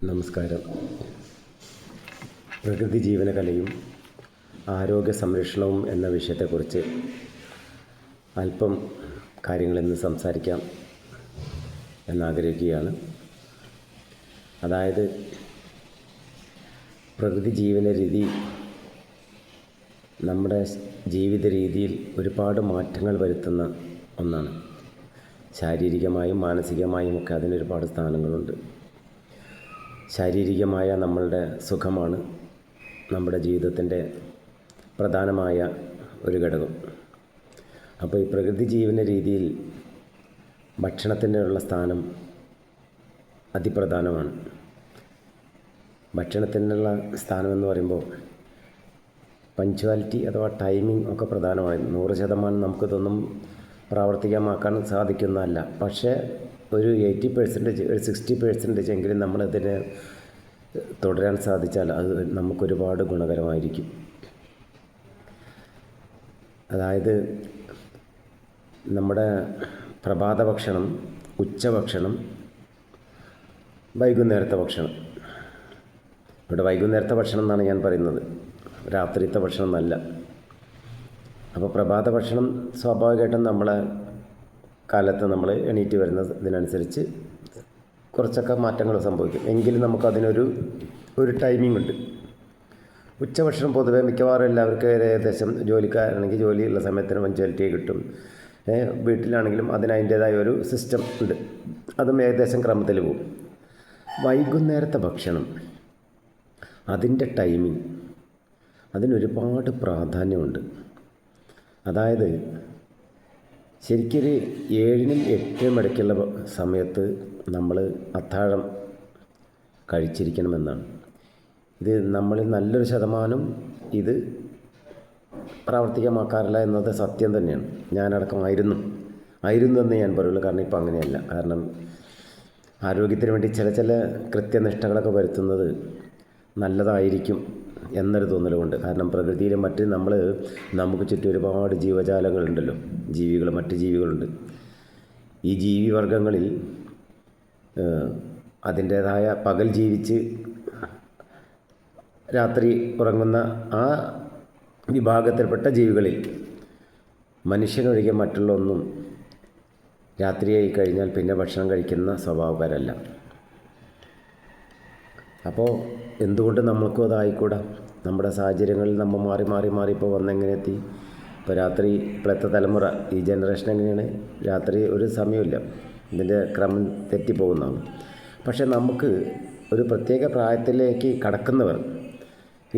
നമസ്കാരം. പ്രകൃതി ജീവനകലയും ആരോഗ്യ സംരക്ഷണവും എന്ന വിഷയത്തെക്കുറിച്ച് അല്പം കാര്യങ്ങളിന്ന് സംസാരിക്കാം എന്നാഗ്രഹിക്കുകയാണ്. അതായത് പ്രകൃതി ജീവന രീതി നമ്മുടെ ജീവിത രീതിയിൽ ഒരുപാട് മാറ്റങ്ങൾ വരുത്തുന്ന ഒന്നാണ്. ശാരീരികമായും മാനസികമായും ഒക്കെ അതിനൊരുപാട് സ്ഥാനങ്ങളുണ്ട്. ശാരീരികമായ നമ്മളുടെ സുഖമാണ് നമ്മുടെ ജീവിതത്തിൻ്റെ പ്രധാനമായ ഒരു ഘടകം. അപ്പോൾ ഈ പ്രകൃതി ജീവന രീതിയിൽ ഭക്ഷണത്തിൻ്റെ ഉള്ള സ്ഥാനം അതിപ്രധാനമാണ്. ഭക്ഷണത്തിനുള്ള സ്ഥാനമെന്ന് പറയുമ്പോൾ പഞ്ച്വാലിറ്റി അഥവാ ടൈമിംഗ് ഒക്കെ പ്രധാനമാണ്. 100% നമുക്കിതൊന്നും പ്രാവർത്തികമാക്കാൻ സാധിക്കുന്നതല്ല. പക്ഷേ ഒരു 80%, ഒരു 60% എങ്കിലും നമ്മളതിനെ തുടരാൻ സാധിച്ചാൽ അത് നമുക്കൊരുപാട് ഗുണകരമായിരിക്കും. അതായത് നമ്മുടെ പ്രഭാത ഭക്ഷണം, ഉച്ചഭക്ഷണം, വൈകുന്നേരത്തെ ഭക്ഷണം. ഇവിടെ വൈകുന്നേരത്തെ ഭക്ഷണം എന്നാണ് ഞാൻ പറയുന്നത്, രാത്രിത്തെ ഭക്ഷണം എന്നല്ല. അപ്പോൾ പ്രഭാത ഭക്ഷണം സ്വാഭാവികമായിട്ടും നമ്മളെ കാലത്ത് നമ്മൾ എണീറ്റ് വരുന്നതിനനുസരിച്ച് കുറച്ചൊക്കെ മാറ്റങ്ങൾ സംഭവിക്കും. എങ്കിലും നമുക്കതിനൊരു ടൈമിംഗ് ഉണ്ട്. ഉച്ചഭക്ഷണം പൊതുവേ മിക്കവാറും എല്ലാവർക്കും ഏകദേശം ജോലിക്കാരാണെങ്കിൽ ജോലിയുള്ള സമയത്തിന് പഞ്ച്വാലിറ്റി കിട്ടും. വീട്ടിലാണെങ്കിലും അതിനതിൻ്റേതായ ഒരു സിസ്റ്റം ഉണ്ട്. അതും ഏകദേശം ക്രമത്തിൽ പോകും. വൈകുന്നേരത്തെ ഭക്ഷണം, അതിൻ്റെ ടൈമിംഗ്, അതിനൊരുപാട് പ്രാധാന്യമുണ്ട്. അതായത് ശരിക്കൊരു 7-നും 8-നും ഇടയ്ക്കുള്ള സമയത്ത് നമ്മൾ അത്താഴം കഴിച്ചിരിക്കണമെന്നാണ്. ഇത് നമ്മളിൽ നല്ലൊരു ശതമാനം ഇത് പ്രാവർത്തികമാക്കാറില്ല എന്നത് സത്യം തന്നെയാണ്. ഞാനടക്കമായിരുന്നു എന്ന് ഞാൻ പറയുള്ളൂ. കാരണം ഇപ്പം അങ്ങനെയല്ല. കാരണം ആരോഗ്യത്തിന് വേണ്ടി ചില കൃത്യനിഷ്ഠകളൊക്കെ വരുത്തുന്നത് നല്ലതായിരിക്കും എന്നൊരു തോന്നലുകൊണ്ട്. കാരണം പ്രകൃതിയിലെ നമുക്ക് ചുറ്റും ഒരുപാട് ജീവജാലങ്ങളുണ്ടല്ലോ, മറ്റ് ജീവികളുണ്ട്. ഈ ജീവിവർഗങ്ങളിൽ അതിൻ്റേതായ പകൽ ജീവിച്ച് രാത്രി ഉറങ്ങുന്ന ആ വിഭാഗത്തിൽപ്പെട്ട ജീവികളിൽ മനുഷ്യനൊഴികെ മറ്റുള്ള ഒന്നും രാത്രിയായി കഴിഞ്ഞാൽ പിന്നെ ഭക്ഷണം കഴിക്കുന്ന സ്വഭാവക്കാരല്ല. അപ്പോൾ എന്തുകൊണ്ട് നമ്മൾക്കും അതായിക്കൂടാ? നമ്മുടെ സാഹചര്യങ്ങളിൽ നമ്മൾ മാറി ഇപ്പോൾ വന്നെങ്ങനെ എത്തി? ഇപ്പോൾ രാത്രി ഇപ്പോഴത്തെ തലമുറ, ഈ ജനറേഷൻ എങ്ങനെയാണ്? രാത്രി ഒരു സമയമില്ല, ഇതിൻ്റെ ക്രമം തെറ്റിപ്പോകുന്നതാണ്. പക്ഷേ നമുക്ക് ഒരു പ്രത്യേക പ്രായത്തിലേക്ക് കടക്കുന്നവർ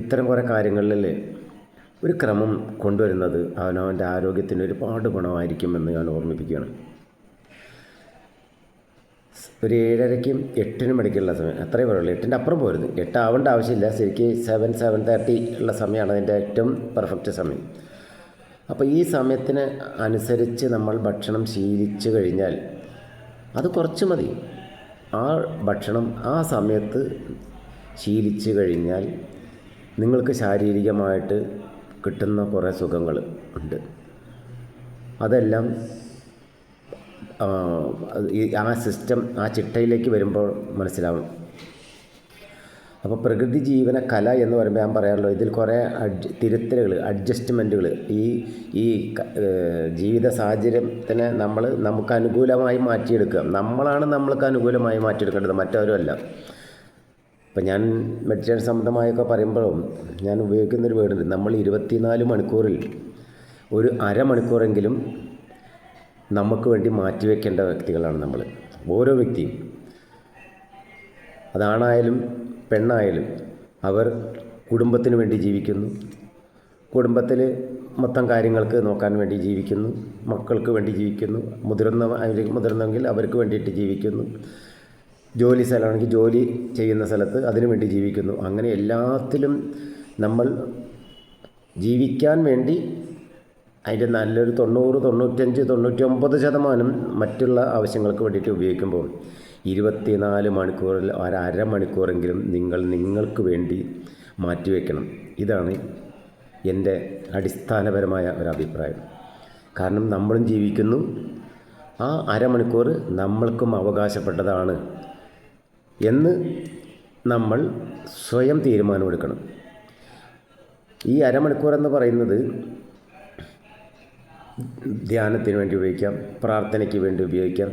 ഇത്തരം കുറേ കാര്യങ്ങളിൽ ഒരു ക്രമം കൊണ്ടുവരുന്നത് അവനവൻ്റെ ആരോഗ്യത്തിന് ഒരുപാട് ഗുണമായിരിക്കുമെന്ന് ഞാൻ ഓർമ്മിപ്പിക്കുകയാണ്. ഒരു 7:30-നും 8-നും ഇടയ്ക്കുള്ള സമയം, അത്രയും പറയുള്ളൂ. 8-ൻ്റെ അപ്പുറം പോരുത്. 8 ആവേണ്ട ആവശ്യമില്ല. ശരിക്കും 7-7:30 ഉള്ള സമയമാണ് അതിൻ്റെ ഏറ്റവും പെർഫെക്റ്റ് സമയം. അപ്പോൾ ഈ സമയത്തിന് അനുസരിച്ച് നമ്മൾ ഭക്ഷണം ശീലിച്ചു കഴിഞ്ഞാൽ അത് കുറച്ച് മതി. ആ ഭക്ഷണം ആ സമയത്ത് ശീലിച്ചു കഴിഞ്ഞാൽ നിങ്ങൾക്ക് ശാരീരികമായിട്ട് കിട്ടുന്ന കുറേ സുഖങ്ങൾ ഉണ്ട്. അതെല്ലാം ആ സിസ്റ്റം, ആ ചിട്ടയിലേക്ക് വരുമ്പോൾ മനസ്സിലാവും. അപ്പോൾ പ്രകൃതി ജീവന കല എന്ന് പറയുമ്പോൾ ഞാൻ പറയാറുള്ളൂ, ഇതിൽ കുറേ തിരുത്തലുകൾ, അഡ്ജസ്റ്റ്മെൻറ്റുകൾ, ഈ ജീവിത സാഹചര്യത്തിനെ നമുക്ക് അനുകൂലമായി മാറ്റിയെടുക്കുക. നമ്മളാണ് നമ്മൾക്ക് അനുകൂലമായി മാറ്റിയെടുക്കേണ്ടത്, മറ്റാരുമല്ല. ഇപ്പം ഞാൻ മെഡിറ്റേഷൻ സംബന്ധമായൊക്കെ പറയുമ്പോഴും ഞാൻ ഉപയോഗിക്കുന്നൊരു വേർഡുണ്ട്. നമ്മൾ 24 മണിക്കൂറിൽ ഒരു അരമണിക്കൂറെങ്കിലും നമുക്ക് വേണ്ടി മാറ്റിവെക്കേണ്ട വ്യക്തികളാണ് നമ്മൾ, ഓരോ വ്യക്തിയും. അതാണായാലും പെണ്ണായാലും അവർ കുടുംബത്തിന് വേണ്ടി ജീവിക്കുന്നു, കുടുംബത്തിൽ മൊത്തം കാര്യങ്ങൾക്ക് നോക്കാൻ വേണ്ടി ജീവിക്കുന്നു, മക്കൾക്ക് വേണ്ടി ജീവിക്കുന്നു, മുതിർന്നെങ്കിൽ അവർക്ക് വേണ്ടിയിട്ട് ജീവിക്കുന്നു, ജോലി സ്ഥലമാണെങ്കിൽ ജോലി ചെയ്യുന്ന സ്ഥലത്ത് അതിനു വേണ്ടി ജീവിക്കുന്നു. അങ്ങനെ എല്ലാത്തിലും നമ്മൾ ജീവിക്കാൻ വേണ്ടി അതിൻ്റെ നല്ലൊരു 90, 95, 99% മറ്റുള്ള ആവശ്യങ്ങൾക്ക് വേണ്ടിയിട്ട് ഉപയോഗിക്കുമ്പോൾ 24 മണിക്കൂറിൽ അരമണിക്കൂറെങ്കിലും നിങ്ങൾക്ക് വേണ്ടി മാറ്റിവെക്കണം. ഇതാണ് എൻ്റെ അടിസ്ഥാനപരമായ ഒരഭിപ്രായം. കാരണം നമ്മളും ജീവിക്കുന്നു, ആ അരമണിക്കൂർ നമ്മൾക്കും അവകാശപ്പെട്ടതാണ് എന്ന് നമ്മൾ സ്വയം തീരുമാനമെടുക്കണം. ഈ അരമണിക്കൂർ എന്ന് പറയുന്നത് ധ്യാനത്തിന് വേണ്ടി ഉപയോഗിക്കാം, പ്രാർത്ഥനയ്ക്ക് വേണ്ടി ഉപയോഗിക്കാം,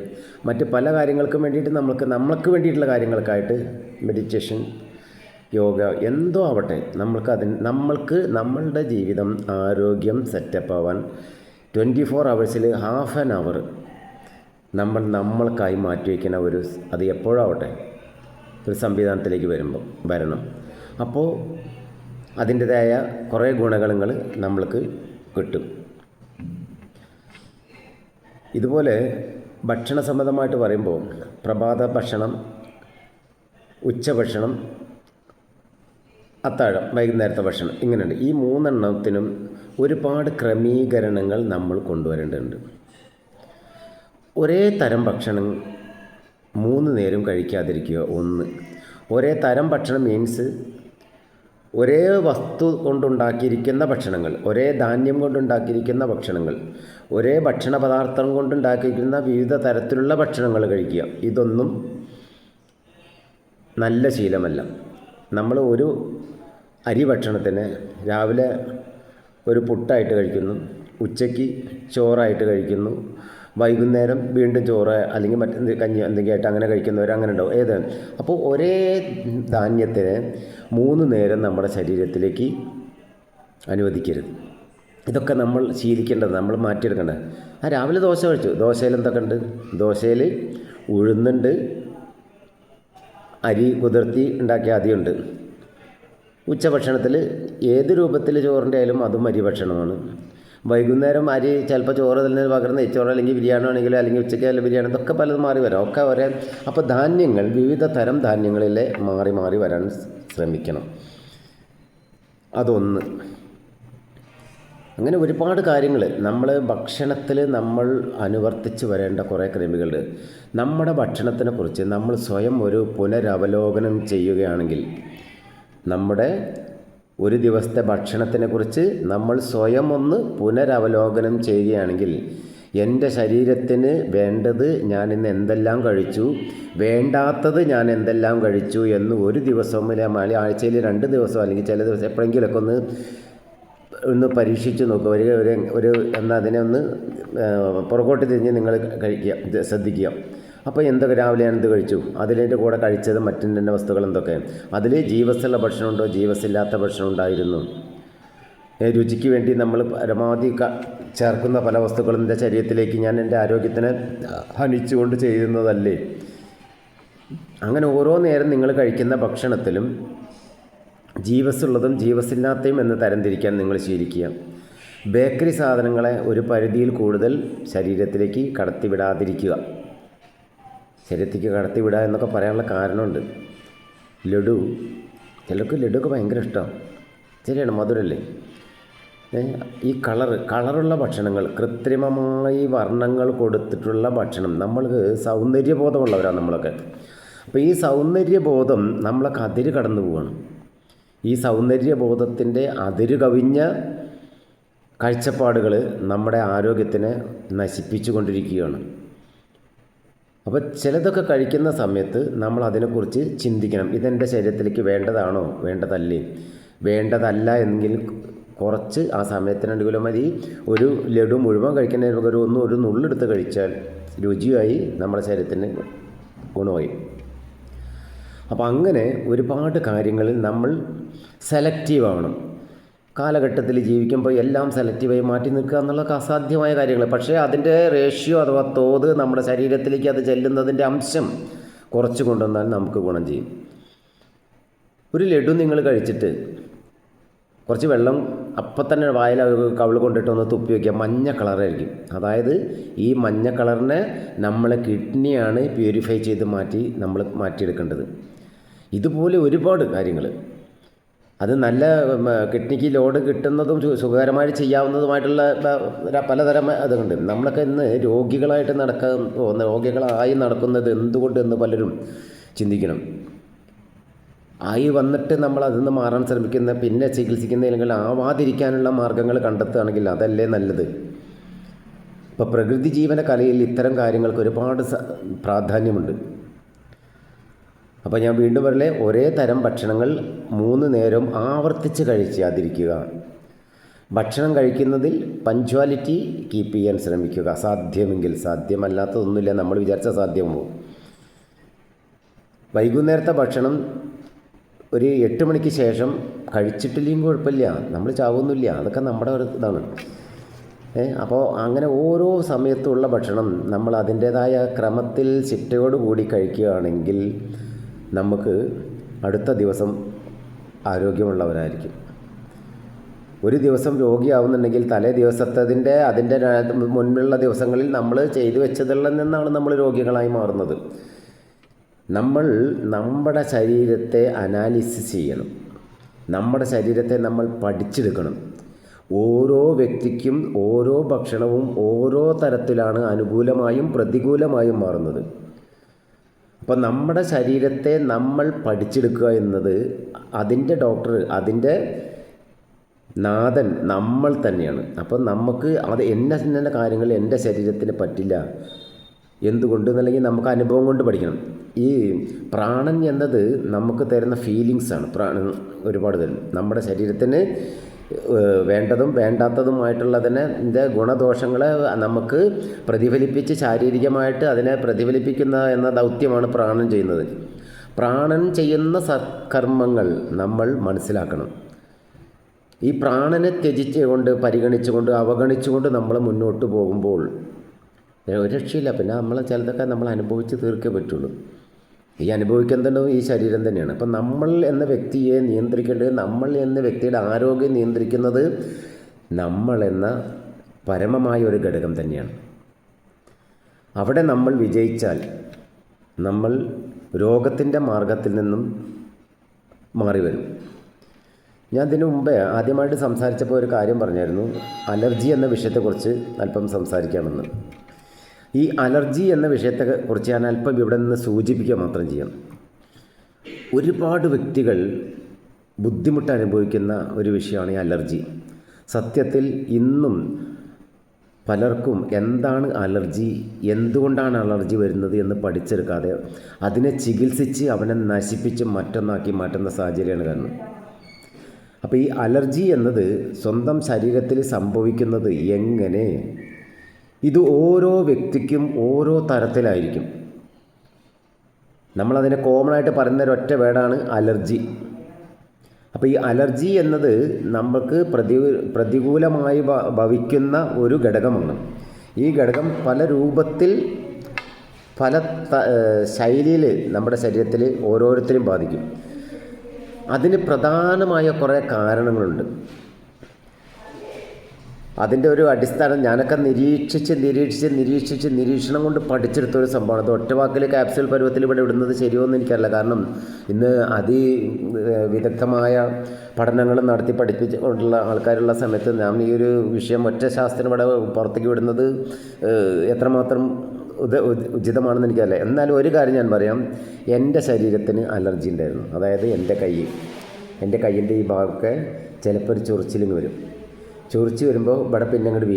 മറ്റ് പല കാര്യങ്ങൾക്കും വേണ്ടിയിട്ട് നമ്മൾക്ക് വേണ്ടിയിട്ടുള്ള കാര്യങ്ങൾക്കായിട്ട് മെഡിറ്റേഷൻ, യോഗ എന്തോ ആവട്ടെ, നമ്മളുടെ ജീവിതം ആരോഗ്യം സെറ്റപ്പ് ആവാൻ 24 hours ഹാഫ് ആൻ അവർ നമ്മൾക്കായി മാറ്റിവെക്കുന്ന അത് എപ്പോഴാവട്ടെ ഒരു സംവിധാനത്തിലേക്ക് വരണം. അപ്പോൾ അതിൻ്റെതായ കുറേ ഗുണഗണങ്ങൾ നമ്മൾക്ക് കിട്ടും. ഇതുപോലെ ഭക്ഷണ സംബന്ധമായിട്ട് പറയുമ്പോൾ പ്രഭാത ഭക്ഷണം, ഉച്ചഭക്ഷണം, അത്താഴം, വൈകുന്നേരത്തെ ഭക്ഷണം, ഇങ്ങനെയുണ്ട്. ഈ 3 എണ്ണത്തിനും ഒരുപാട് ക്രമീകരണങ്ങൾ നമ്മൾ കൊണ്ടുവരേണ്ടതുണ്ട്. ഒരേ തരം ഭക്ഷണം 3 നേരം കഴിക്കാതിരിക്കുക. ഒരേ തരം ഭക്ഷണം മീൻസ് ഒരേ വസ്തു കൊണ്ടുണ്ടാക്കിയിരിക്കുന്ന ഭക്ഷണങ്ങൾ, ഒരേ ധാന്യം കൊണ്ടുണ്ടാക്കിയിരിക്കുന്ന ഭക്ഷണങ്ങൾ, ഒരേ ഭക്ഷണ പദാർത്ഥം കൊണ്ടുണ്ടാക്കിയിരിക്കുന്ന വിവിധ തരത്തിലുള്ള ഭക്ഷണങ്ങൾ കഴിക്കുക. ഇതൊന്നും നല്ല ശീലമല്ല. നമ്മൾ ഒരു അരി ഭക്ഷണത്തിന് രാവിലെ ഒരു പുട്ടായിട്ട് കഴിക്കുന്നു, ഉച്ചയ്ക്ക് ചോറായിട്ട് കഴിക്കുന്നു, വൈകുന്നേരം വീണ്ടും ചോറ് അല്ലെങ്കിൽ മറ്റെന്ത് കഞ്ഞി എന്തെങ്കിലും ആയിട്ട് അങ്ങനെ കഴിക്കുന്നവർ അങ്ങനെ ഉണ്ടാവും. ഏതാണ്? അപ്പോൾ ഒരേ ധാന്യത്തിന് 3 നേരം നമ്മുടെ ശരീരത്തിലേക്ക് അനുവദിക്കരുത്. ഇതൊക്കെ നമ്മൾ ശീലിക്കേണ്ടത്, നമ്മൾ മാറ്റിയെടുക്കേണ്ടത്. രാവിലെ ദോശ കഴിച്ചു, ദോശയിൽ എന്തൊക്കെ ഉണ്ട്? ദോശയിൽ ഉഴുന്നുണ്ട്, അരി കുതിർത്തി ഉണ്ടാക്കിയ അരിയുണ്ട്. ഉച്ചഭക്ഷണത്തിൽ ഏത് രൂപത്തിൽ ചോറിൻ്റെ ആയാലും അതും അരി ഭക്ഷണമാണ്. വൈകുന്നേരം അരി ചിലപ്പോൾ ചോറ് തന്നെ പകരം നെയ്ച്ചോറ് അല്ലെങ്കിൽ ബിരിയാണി ആണെങ്കിലും അല്ലെങ്കിൽ ഉച്ചയ്ക്ക് ബിരിയാണി, ഇതൊക്കെ പലതും മാറി വരാം, ഒക്കെ ഒരേ. അപ്പോൾ ധാന്യങ്ങൾ വിവിധ തരം ധാന്യങ്ങളിലെ മാറി വരാൻ ശ്രമിക്കണം. അതൊന്ന്. അങ്ങനെ ഒരുപാട് കാര്യങ്ങൾ നമ്മൾ ഭക്ഷണത്തിൽ നമ്മൾ അനുവർത്തിച്ച് വരേണ്ട കുറേ ക്രമികളുണ്ട്. നമ്മുടെ ഭക്ഷണത്തിനെക്കുറിച്ച് നമ്മൾ സ്വയം ഒരു പുനരവലോകനം ചെയ്യുകയാണെങ്കിൽ, നമ്മുടെ ഒരു ദിവസത്തെ ഭക്ഷണത്തിനെക്കുറിച്ച് നമ്മൾ സ്വയം ഒന്ന് പുനരവലോകനം ചെയ്യുകയാണെങ്കിൽ, എൻ്റെ ശരീരത്തിന് വേണ്ടത് ഞാൻ ഇന്ന് എന്തെല്ലാം കഴിച്ചു, വേണ്ടാത്തത് ഞാൻ എന്തെല്ലാം കഴിച്ചു എന്ന് ഒരു ദിവസം അല്ലെങ്കിൽ ആഴ്ചയിൽ 2 ദിവസം അല്ലെങ്കിൽ ചില ദിവസം എപ്പോഴെങ്കിലുമൊക്കെ ഒന്ന് പരീക്ഷിച്ച് നോക്കുക. ഒരു എന്നാൽ അതിനെ ഒന്ന് പുറകോട്ട് തിരിഞ്ഞ് നിങ്ങൾ കഴിക്കുക, ശ്രദ്ധിക്കുക. അപ്പോൾ എന്തൊക്കെ രാവിലെ ഞാൻ എന്ത് കഴിച്ചു, അതിൻ്റെ കൂടെ കഴിച്ചത് മറ്റെൻ്റെ വസ്തുക്കൾ എന്തൊക്കെ, അതിൽ ജീവസുള്ള ഭക്ഷണമുണ്ടോ, ജീവസില്ലാത്ത ഭക്ഷണം ഉണ്ടായിരുന്നു. രുചിക്ക് വേണ്ടി നമ്മൾ പരമാവധി ചേർക്കുന്ന പല വസ്തുക്കളും എൻ്റെ ശരീരത്തിലേക്ക് ഞാൻ എൻ്റെ ആരോഗ്യത്തിന് ഹനിച്ചുകൊണ്ട് ചെയ്യുന്നതല്ലേ. അങ്ങനെ ഓരോ നേരം നിങ്ങൾ കഴിക്കുന്ന ഭക്ഷണത്തിലും ജീവസുള്ളതും ജീവസില്ലാത്തതും എന്ന് തരംതിരിക്കാൻ നിങ്ങൾ ശീലിക്കുക. ബേക്കറി സാധനങ്ങളെ ഒരു പരിധിയിൽ കൂടുതൽ ശരീരത്തിലേക്ക് കടത്തിവിടാതിരിക്കുക. ശരീരത്തേക്ക് കടത്തിവിടുക എന്നൊക്കെ പറയാനുള്ള കാരണമുണ്ട്. ലഡു, ചിലർക്ക് ലഡുവൊക്കെ ഭയങ്കര ഇഷ്ടമാണ്, ശരിയാണ്, മധുരല്ലേ. ഈ കളറുള്ള ഭക്ഷണങ്ങൾ, കൃത്രിമമായി വർണ്ണങ്ങൾ കൊടുത്തിട്ടുള്ള ഭക്ഷണം, നമ്മൾക്ക് സൗന്ദര്യബോധമുള്ളവരാണ് നമ്മളൊക്കെ. അപ്പോൾ ഈ സൗന്ദര്യബോധം നമ്മളൊക്കെ അതിര് കടന്നു പോവുകയാണ്. ഈ സൗന്ദര്യബോധത്തിൻ്റെ അതിര് കവിഞ്ഞ കാഴ്ചപ്പാടുകൾ നമ്മുടെ ആരോഗ്യത്തിനെ നശിപ്പിച്ചു കൊണ്ടിരിക്കുകയാണ്. അപ്പോൾ ചിലതൊക്കെ കഴിക്കുന്ന സമയത്ത് നമ്മൾ അതിനെക്കുറിച്ച് ചിന്തിക്കണം. ഇതെൻ്റെ ശരീരത്തിലേക്ക് വേണ്ടതാണോ, വേണ്ടതല്ലേ, വേണ്ടതല്ല എങ്കിൽ കുറച്ച് ആ സമയത്തിന് അനുകൂലം മതി. ഒരു ലഡു മുഴുവൻ കഴിക്കുന്നതിന് ഒരു നുള്ളെടുത്ത് കഴിച്ചാൽ രുചിയായി, നമ്മുടെ ശരീരത്തിന് ഗുണമായി. അപ്പോൾ അങ്ങനെ ഒരുപാട് കാര്യങ്ങളിൽ നമ്മൾ സെലക്റ്റീവ് ആവണം. കാലഘട്ടത്തിൽ ജീവിക്കുമ്പോൾ എല്ലാം സെലക്റ്റീവായി മാറ്റി നിൽക്കുക എന്നുള്ളതൊക്കെ അസാധ്യമായ കാര്യങ്ങൾ. പക്ഷേ അതിൻ്റെ റേഷ്യോ അഥവാ തോത് നമ്മുടെ ശരീരത്തിലേക്ക് അത് ചെല്ലുന്നതിൻ്റെ അംശം കുറച്ച് കൊണ്ടുവന്നാൽ നമുക്ക് ഗുണം ചെയ്യും. ഒരു ലഡു നിങ്ങൾ കഴിച്ചിട്ട് കുറച്ച് വെള്ളം അപ്പം തന്നെ വായിൽ കവിൾ കൊണ്ടിട്ട് ഒന്ന് തുപ്പി വയ്ക്കുക, മഞ്ഞ കളറായിരിക്കും. അതായത് ഈ മഞ്ഞ കളറിനെ നമ്മളെ കിഡ്നിയാണ് പ്യൂരിഫൈ ചെയ്ത് നമ്മൾ മാറ്റിയെടുക്കേണ്ടത്. ഇതുപോലെ ഒരുപാട് കാര്യങ്ങൾ, അത് നല്ല കിഡ്നിക്ക് ലോഡ് കിട്ടുന്നതും സുഖകരമായി ചെയ്യാവുന്നതുമായിട്ടുള്ള പലതരം അതുകൊണ്ട് നമ്മളൊക്കെ ഇന്ന് രോഗികളായി നടക്കുന്നത് എന്തുകൊണ്ട് എന്ന് പലരും ചിന്തിക്കണം. ആയി വന്നിട്ട് നമ്മൾ അതിൽ നിന്ന് മാറാൻ ശ്രമിക്കുന്ന, പിന്നെ ചികിത്സിക്കുന്നതില്ലെങ്കിൽ ആവാതിരിക്കാനുള്ള മാർഗ്ഗങ്ങൾ കണ്ടെത്തുകയാണെങ്കിൽ അതല്ലേ നല്ലത്. ഇപ്പോൾ പ്രകൃതി ജീവന കലയിൽ ഇത്തരം കാര്യങ്ങൾക്ക് ഒരുപാട് പ്രാധാന്യമുണ്ട്. അപ്പോൾ ഞാൻ വീണ്ടും പറയലേ, ഒരേ തരം ഭക്ഷണങ്ങൾ 3 നേരം ആവർത്തിച്ച് കഴിക്കാതിരിക്കുക. ഭക്ഷണം കഴിക്കുന്നതിൽ പഞ്ച്വാലിറ്റി കീപ്പ് ചെയ്യാൻ ശ്രമിക്കുക. സാധ്യമെങ്കിൽ, സാധ്യമല്ലാത്തതൊന്നുമില്ല, നമ്മൾ വിചാരിച്ച സാധ്യമാവും. വൈകുന്നേരത്തെ ഭക്ഷണം ഒരു 8 മണിക്ക് ശേഷം കഴിച്ചിട്ടില്ലെങ്കിൽ കുഴപ്പമില്ല, നമ്മൾ ചാവൊന്നുമില്ല, അതൊക്കെ നമ്മുടെ ഒരു ഇതാണ്. അപ്പോൾ അങ്ങനെ ഓരോ സമയത്തുള്ള ഭക്ഷണം നമ്മൾ അതിൻ്റേതായ ക്രമത്തിൽ ചിട്ടയോടുകൂടി കഴിക്കുകയാണെങ്കിൽ നമുക്ക് അടുത്ത ദിവസം ആരോഗ്യമുള്ളവരായിരിക്കും. ഒരു ദിവസം രോഗിയാവുന്നുണ്ടെങ്കിൽ തലേ ദിവസത്തതിൻ്റെ അതിൻ്റെ മുൻപുള്ള ദിവസങ്ങളിൽ നമ്മൾ ചെയ്തു വെച്ചതിൽ നിന്നാണ് നമ്മൾ രോഗികളായി മാറുന്നത്. നമ്മൾ നമ്മുടെ ശരീരത്തെ അനാലിസിസ് ചെയ്യണം. നമ്മുടെ ശരീരത്തെ നമ്മൾ പഠിച്ചെടുക്കണം. ഓരോ വ്യക്തിക്കും ഓരോ ഭക്ഷണവും ഓരോ തരത്തിലാണ് അനുകൂലമായും പ്രതികൂലമായും മാറുന്നത്. അപ്പോൾ നമ്മുടെ ശരീരത്തെ നമ്മൾ പഠിച്ചെടുക്കുക എന്നത് അതിൻ്റെ ഡോക്ടർ, അതിൻ്റെ നാഥൻ നമ്മൾ തന്നെയാണ്. അപ്പം നമുക്ക് അത് എന്ന കാര്യങ്ങൾ എൻ്റെ ശരീരത്തിന് പറ്റില്ല, എന്തുകൊണ്ടെന്നല്ലെങ്കിൽ നമുക്ക് അനുഭവം കൊണ്ട് പഠിക്കണം. ഈ പ്രാണൻ എന്നത് നമുക്ക് തരുന്ന ഫീലിങ്സാണ്. പ്രാണൻ ഒരുപാട് തരും നമ്മുടെ ശരീരത്തിന് വേണ്ടതും വേണ്ടാത്തതുമായിട്ടുള്ളതിൻ്റെ ഗുണദോഷങ്ങളെ നമുക്ക് പ്രതിഫലിപ്പിച്ച് ശാരീരികമായിട്ട് അതിനെ പ്രതിഫലിപ്പിക്കുന്ന എന്ന ദൗത്യമാണ് പ്രാണൻ ചെയ്യുന്നത്. പ്രാണൻ ചെയ്യുന്ന സത്കർമ്മങ്ങൾ നമ്മൾ മനസ്സിലാക്കണം. ഈ പ്രാണനെ ത്യജിച്ചുകൊണ്ട്, പരിഗണിച്ചുകൊണ്ട്, അവഗണിച്ചുകൊണ്ട് നമ്മൾ മുന്നോട്ട് പോകുമ്പോൾ ഒരു രക്ഷയില്ല. പിന്നെ നമ്മൾ ചിലതൊക്കെ നമ്മൾ അനുഭവിച്ച് തീർക്കേ പറ്റുള്ളൂ. ഈ അനുഭവിക്കുന്നതും ഈ ശരീരം തന്നെയാണ്. അപ്പം നമ്മൾ എന്ന വ്യക്തിയെ നിയന്ത്രിക്കേണ്ടത്, നമ്മൾ എന്ന വ്യക്തിയുടെ ആരോഗ്യം നിയന്ത്രിക്കുന്നത് നമ്മൾ എന്ന പരമമായ ഒരു ഘടകം തന്നെയാണ്. അവിടെ നമ്മൾ വിജയിച്ചാൽ നമ്മൾ രോഗത്തിൻ്റെ മാർഗത്തിൽ നിന്നും മാറി വരും. ഞാൻ ഇതിനു മുമ്പേ ആദ്യമായിട്ട് സംസാരിച്ചപ്പോൾ ഒരു കാര്യം പറഞ്ഞായിരുന്നു, അലർജി എന്ന വിഷയത്തെക്കുറിച്ച് അല്പം സംസാരിക്കാമെന്ന്. ഈ അലർജി എന്ന വിഷയത്തെക്കുറിച്ച് ഞാൻ അല്പം ഇവിടെ നിന്ന് സൂചിപ്പിക്കുക മാത്രം ചെയ്യാം. ഒരുപാട് വ്യക്തികൾ ബുദ്ധിമുട്ട് അനുഭവിക്കുന്ന ഒരു വിഷയമാണ് ഈ അലർജി. സത്യത്തിൽ ഇന്നും പലർക്കും എന്താണ് അലർജി, എന്തുകൊണ്ടാണ് അലർജി വരുന്നത് എന്ന് പഠിച്ചെടുക്കാതെ അതിനെ ചികിത്സിച്ച് അവനെ നശിപ്പിച്ച് മറ്റൊന്നാക്കി മാറ്റുന്ന സാഹചര്യമാണ് കാരണം. അപ്പോൾ ഈ അലർജി എന്നത് സ്വന്തം ശരീരത്തിൽ സംഭവിക്കുന്നത് എങ്ങനെ, ഇത് ഓരോ വ്യക്തിക്കും ഓരോ തരത്തിലായിരിക്കും. നമ്മളതിനെ കോമണായിട്ട് പറയുന്ന ഒരൊറ്റ വേർഡാണ് അലർജി. അപ്പോൾ ഈ അലർജി എന്നത് നമുക്ക് പ്രതികൂലമായി ഭവിക്കുന്ന ഒരു ഘടകമാണ്. ഈ ഘടകം പല രൂപത്തിൽ പല ശൈലിയിൽ നമ്മുടെ ശരീരത്തിൽ ഓരോരുത്തരും ബാധിക്കും. അതിന് പ്രധാനമായ കുറേ കാരണങ്ങളുണ്ട്. അതിൻ്റെ ഒരു അടിസ്ഥാനം ഞാനൊക്കെ നിരീക്ഷണം കൊണ്ട് പഠിച്ചെടുത്തൊരു സംഭവമാണ്. അത് ഒറ്റ വാക്കിൽ ക്യാപ്സ്യൂൾ പരുവത്തിൽ ഇവിടെ ഇടുന്നത് ശരിയോ എന്ന് എനിക്കറിയില്ല. കാരണം ഇന്ന് വിദഗ്ധമായ പഠനങ്ങൾ നടത്തി പഠിപ്പിച്ചുകൊണ്ടുള്ള ആൾക്കാരുള്ള സമയത്ത് ഞാൻ ഈ ഒരു വിഷയം ഒറ്റ ശാസ്ത്രം ഇവിടെ പുറത്തേക്ക് വിടുന്നത് എത്രമാത്രം ഉചിതമാണെന്ന് എനിക്കറിയില്ല. എന്നാലും ഒരു കാര്യം ഞാൻ പറയാം, എൻ്റെ ശരീരത്തിന് അലർജി ഉണ്ടായിരുന്നു. അതായത് എൻ്റെ കയ്യിൻ്റെ ഈ ഭാഗമൊക്കെ ചിലപ്പോൾ ഒരു ചൊറിച്ചിലിങ് വരും. ചൊറിച്ച് വരുമ്പോൾ ഇവിടെ പിന്നെ അങ്ങോട്ട്